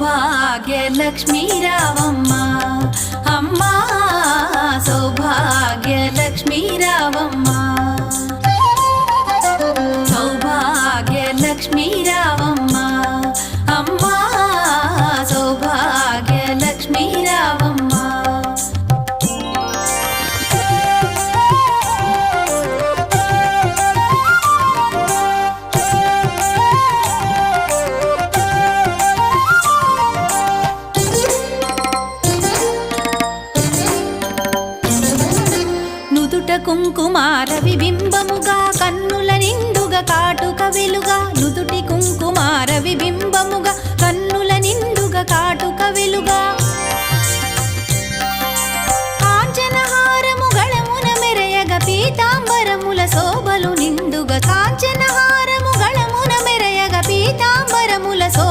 సౌభాగ్యలక్ష్మీ రావమ్మ అమ్మా సౌభాగ్యలక్ష్మీ రావమ్మ సౌభాగ్యలక్ష్మీ రావమ్మ అమ్మా సౌభాగ్యలక్ష్మీ రావమ్మ నుదుట కుంకుమారవి బింబముగా కన్నుల నిండుగా కాటుక వెలుగా నుదుటి కుంకుమారవి బింబముగా కన్నుల నిండుగా కాటుక వెలుగా కాంచనహారము గళమున మెరయగ పీతాంబరముల శోభలు నిండుగా కాంచనహారము గళమున మెరయగ పీతాంబరముల శోభ